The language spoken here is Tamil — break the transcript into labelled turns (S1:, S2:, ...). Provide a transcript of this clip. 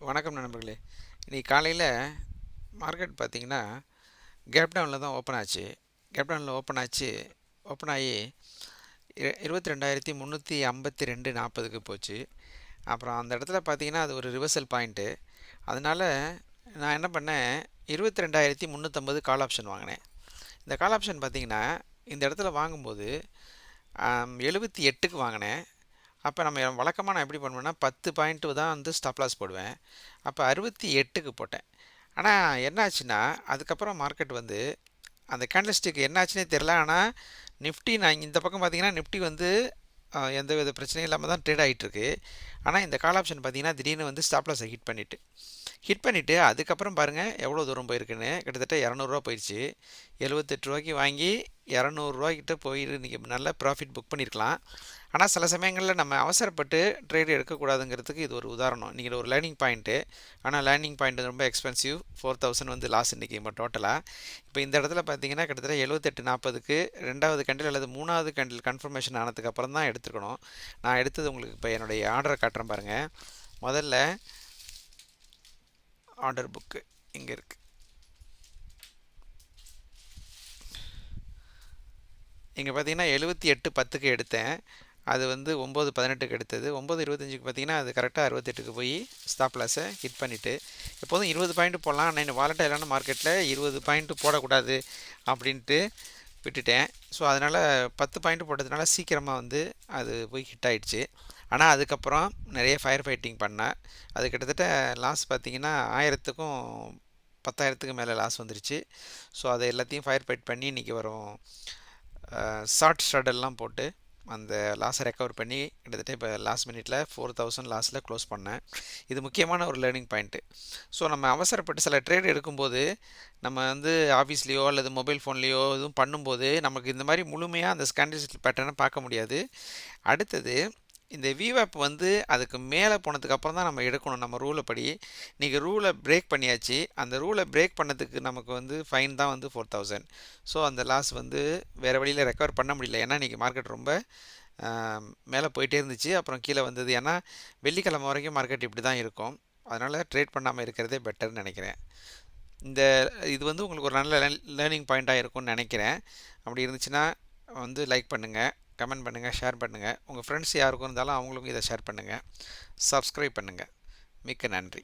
S1: வணக்கம் நண்பர்களே. இன்னைக்கு காலையில் மார்க்கெட் பார்த்தீங்கன்னா கேப் டவுனில் தான் ஓப்பன் ஆச்சு. கேப் டவுனில் ஓப்பன் ஆச்சு. ஓப்பன் ஆகி 22,352.40க்கு போச்சு. அப்புறம் அந்த இடத்துல பார்த்தீங்கன்னா அது ஒரு ரிவர்சல் பாயிண்ட்டு. அதனால் நான் என்ன பண்ணேன், 22,350 கால் ஆப்ஷன் வாங்கினேன். இந்த கால் ஆப்ஷன் பார்த்தீங்கன்னா இந்த இடத்துல வாங்கும்போது 78க்கு வாங்கினேன். அப்போ நம்ம வழக்கமாக நான் எப்படி பண்ணுவேன்னா 10 பாயிண்ட்டு தான் வந்து ஸ்டாப் லாஸ் போடுவேன். அப்போ 68க்கு போட்டேன். ஆனால் என்னாச்சுன்னா அதுக்கப்புறம் மார்க்கெட் வந்து அந்த கேண்டில்ஸ்டிக் என்னாச்சுன்னே தெரில. ஆனால் நிஃப்டி நான் இந்த பக்கம் பார்த்தீங்கன்னா நிஃப்டி வந்து எந்த வித பிரச்சனையும் இல்லாமல் தான் ட்ரேட் ஆகிட்டுருக்கு. ஆனால் இந்த கால் ஆப்ஷன் பார்த்தீங்கன்னா திடீர்னு வந்து ஸ்டாப் லாஸை ஹிட் பண்ணிவிட்டு அதுக்கப்புறம் பாருங்கள் எவ்வளோ தூரம் போயிருக்குன்னு. கிட்டத்தட்ட 200 போயிடுச்சு. 78 ரூபாய்க்கு வாங்கி 200 ரூபாய்க்கிட்ட போயிட்டு இன்றைக்கி நல்ல ப்ராஃபிட் புக் பண்ணியிருக்கலாம். ஆனால் சில சமயங்களில் நம்ம அவசரப்பட்டு ட்ரேட் எடுக்கக்கூடாதுங்கிறதுக்கு இது ஒரு உதாரணம். இன்றைக்கி ஒரு லேர்னிங் பாயிண்ட்டு. ஆனால் லேர்னிங் பாயிண்ட் ரொம்ப எக்ஸ்பென்சிவ். 4000 வந்து லாஸ் இன்றைக்கி இப்போ டோட்டலாக. இப்போ இந்த இடத்துல பார்த்தீங்கன்னா கிட்டத்தட்ட 78.40க்கு ரெண்டாவது கண்டில் அல்லது மூணாவது கண்டில் கன்ஃபர்மேஷன் ஆனதுக்கு அப்புறம் தான் எடுத்துருக்கணும். நான் எடுத்தது உங்களுக்கு இப்போ என்னுடைய ஆர்டரை காட்டுறேன் பாருங்கள். முதல்ல ஆர்டர் புக்கு இங்கே இருக்குது. இங்கே பார்த்தீங்கன்னா 78.10க்கு எடுத்தேன். அது வந்து 9.18க்கு எடுத்தது. 9.25க்கு பார்த்தீங்கன்னா அது கரெக்டாக 68க்கு போய் ஸ்டாப் லாஸை ஹிட் பண்ணிவிட்டு எப்போதும் 20 பாயிண்ட் போடலாம். ஆனால் இன்னும் வாலட்டைலான மார்க்கெட்டில் 20 பாயிண்ட்டு போடக்கூடாது அப்படின்ட்டு விட்டுட்டேன். ஸோ அதனால் 10 பாயிண்ட் போட்டதுனால சீக்கிரமாக வந்து அது போய் ஹிட் ஆகிடுச்சு. ஆனால் அதுக்கப்புறம் நிறைய ஃபயர் ஃபைட்டிங் பண்ணேன். அது கிட்டத்தட்ட லாஸ் பார்த்தீங்கன்னா 1000க்கும் 10,000க்கு மேலே லாஸ் வந்துருச்சு. ஸோ அதை எல்லாத்தையும் ஃபயர் ஃபைட் பண்ணி இன்றைக்கி வரும் ஷார்ட் ஸ்ட்ரடெல்லாம் போட்டு அந்த லாஸை ரெக்கவர் பண்ணி கிட்டத்தட்ட இப்போ லாஸ்ட் மினிட்ல 4000 லாஸில் க்ளோஸ் பண்ணேன். இது முக்கியமான ஒரு லேர்னிங் பாயிண்ட்டு. ஸோ நம்ம அவசரப்பட்டு சில ட்ரேட் எடுக்கும்போது நம்ம வந்து ஆஃபீஸ்லேயோ அல்லது மொபைல் ஃபோன்லேயோ எதுவும் பண்ணும்போது நமக்கு இந்த மாதிரி முழுமையாக அந்த ஸ்கேண்டல்ஸ் பேட்டர்னை பார்க்க முடியாது. அடுத்தது இந்த விவாப் வந்து அதுக்கு மேலே போனதுக்கப்புறம் தான் நம்ம எடுக்கணும் நம்ம ரூலை படி. நீங்கள் ரூலை பிரேக் பண்ணியாச்சு. அந்த ரூலை பிரேக் பண்ணதுக்கு நமக்கு வந்து ஃபைன் தான் வந்து 4000. ஸோ அந்த லாஸ் வந்து வேறு வழியில் ரெக்கவர் பண்ண முடியல. ஏன்னா இன்றைக்கி மார்க்கெட் ரொம்ப மேலே போயிட்டே இருந்துச்சு. அப்புறம் கீழே வந்தது. ஏன்னா வெள்ளிக்கிழமை வரைக்கும் மார்க்கெட் இப்படி தான் இருக்கும். அதனால் ட்ரேட் பண்ணாமல் இருக்கிறதே பெட்டர்னு நினைக்கிறேன். இந்த இது வந்து உங்களுக்கு ஒரு நல்ல லேர்னிங் பாயிண்ட்டாக இருக்கும்னு நினைக்கிறேன். அப்படி இருந்துச்சுன்னா வந்து லைக் பண்ணுங்கள், கமெண்ட் பண்ணுங்கள், ஷேர் பண்ணுங்கள். உங்கள் ஃப்ரெண்ட்ஸ் யாருக்கும் இருந்தாலும் அவங்களுக்கும் இதை ஷேர் பண்ணுங்கள். சப்ஸ்கிரைப் பண்ணுங்கள். மிக்க நன்றி.